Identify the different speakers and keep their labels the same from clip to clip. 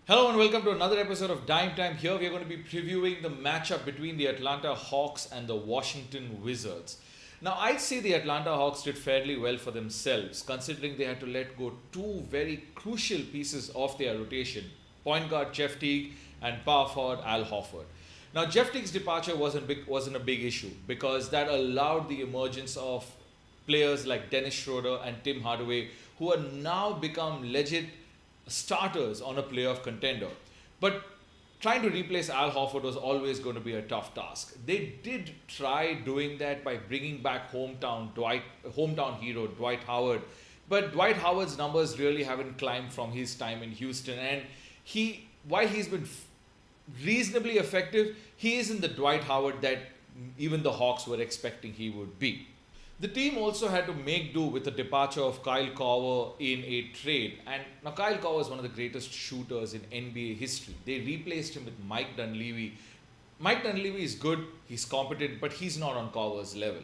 Speaker 1: Hello and welcome to another episode of Dime Time. Here we are going to be previewing the matchup between the Atlanta Hawks and the Washington Wizards. Now, I'd say the Atlanta Hawks did fairly well for themselves, considering they had to let go two very crucial pieces of their rotation: point guard Jeff Teague and power forward Al Horford. Now, Jeff Teague's departure wasn't a big issue because that allowed the emergence of players like Dennis Schroeder and Tim Hardaway, who are now become legit starters on a playoff contender. But trying to replace Al Horford was always going to be a tough task. They did try doing that by bringing back hometown hero Dwight Howard, but Dwight Howard's numbers really haven't climbed from his time in Houston, and while he's been reasonably effective, he isn't the Dwight Howard that even the Hawks were expecting he would be. The team also had to make do with the departure of Kyle Korver in a trade. And now Kyle Korver is one of the greatest shooters in NBA history. They replaced him with Mike Dunleavy. Mike Dunleavy is good, he's competent, but he's not on Korver's level.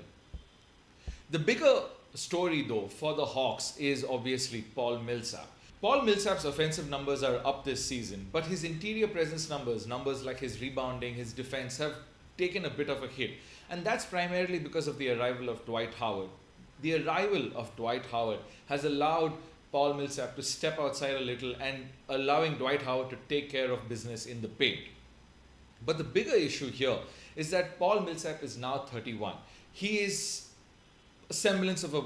Speaker 1: The bigger story, though, for the Hawks is obviously Paul Millsap. Paul Millsap's offensive numbers are up this season, but his interior presence numbers like his rebounding, his defense, have taken a bit of a hit. And that's primarily because of the arrival of Dwight Howard. The arrival of Dwight Howard has allowed Paul Millsap to step outside a little and allowing Dwight Howard to take care of business in the paint. But the bigger issue here is that Paul Millsap is now 31. He is a semblance of a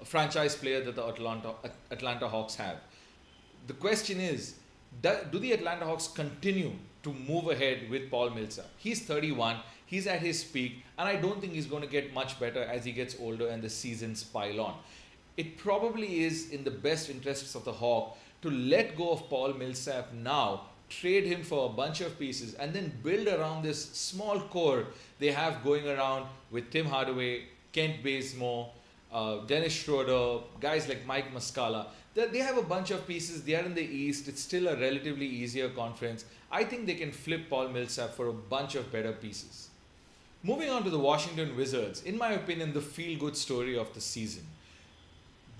Speaker 1: franchise player that the Atlanta Hawks have. The question is, do the Atlanta Hawks continue to move ahead with Paul Millsap? He's 31, he's at his peak, and I don't think he's going to get much better as he gets older and the seasons pile on. It probably is in the best interests of the Hawk to let go of Paul Millsap now, trade him for a bunch of pieces, and then build around this small core they have going around with Tim Hardaway, Kent Bazemore, Dennis Schroeder, guys like Mike Muscala. They have a bunch of pieces. They are in the East. It's still a relatively easier conference. I think they can flip Paul Millsap for a bunch of better pieces. Moving on to the Washington Wizards, in my opinion, the feel-good story of the season.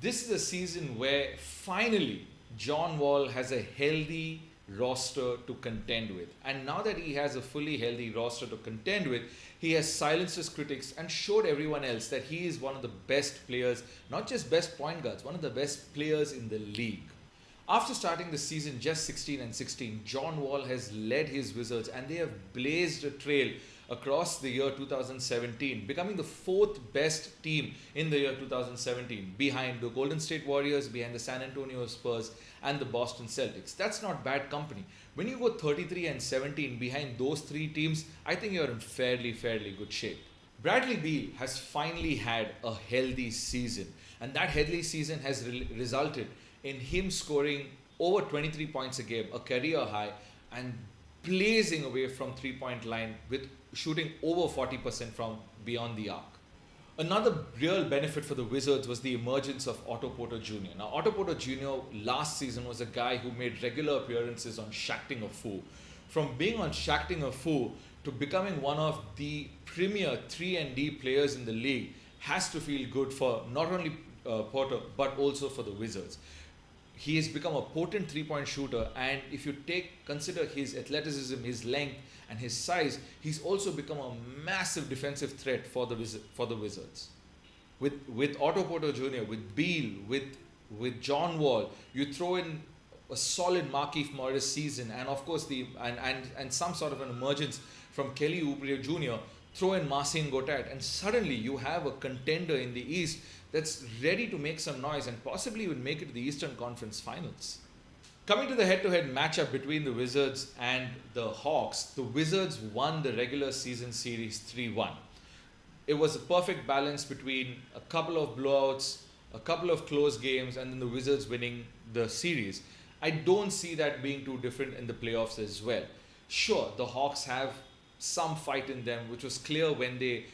Speaker 1: This is a season where finally John Wall has a healthy roster to contend with. And now that he has a fully healthy roster to contend with, he has silenced his critics and showed everyone else that he is one of the best players, not just best point guards, one of the best players in the league. After starting the season just 16-16, John Wall has led his Wizards and they have blazed a trail across the year 2017, becoming the fourth best team in the year 2017, behind the Golden State Warriors, behind the San Antonio Spurs, and the Boston Celtics. That's not bad company. When you go 33-17 behind those three teams, I think you're in fairly good shape. Bradley Beal has finally had a healthy season, and that healthy season has resulted in him scoring over 23 points a game, a career high, and blazing away from three-point line with shooting over 40% from beyond the arc. Another real benefit for the Wizards was the emergence of Otto Porter Jr. Now, Otto Porter Jr. last season was a guy who made regular appearances on Shaqtin' a Fool. From being on Shaqtin' a Fool to becoming one of the premier 3-and-D players in the league has to feel good for not only Porter but also for the Wizards. He has become a potent three-point shooter, and if you consider his athleticism, his length, and his size, he's also become a massive defensive threat for the Wizards. With Otto Porter Jr., with Beal, with John Wall, you throw in a solid Markieff Morris season, and of course and some sort of an emergence from Kelly Oubre Jr. Throw in Marcin Gortat, and suddenly you have a contender in the East that's ready to make some noise and possibly even make it to the Eastern Conference Finals. Coming to the head-to-head matchup between the Wizards and the Hawks, the Wizards won the regular season series 3-1. It was a perfect balance between a couple of blowouts, a couple of close games, and then the Wizards winning the series. I don't see that being too different in the playoffs as well. Sure, the Hawks have some fight in them, which was clear when they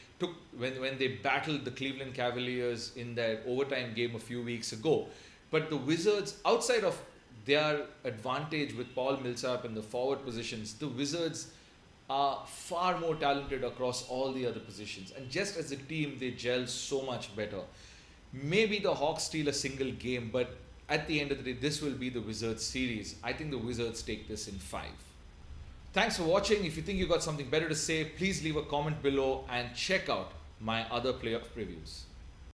Speaker 1: battled the Cleveland Cavaliers in their overtime game a few weeks ago. But the Wizards, outside of their advantage with Paul Millsap in the forward positions, the Wizards are far more talented across all the other positions. And just as a team, they gel so much better. Maybe the Hawks steal a single game, but at the end of the day, this will be the Wizards series. I think the Wizards take this in 5. Thanks for watching. If you think you got something better to say, please leave a comment below and check out my other playoff previews.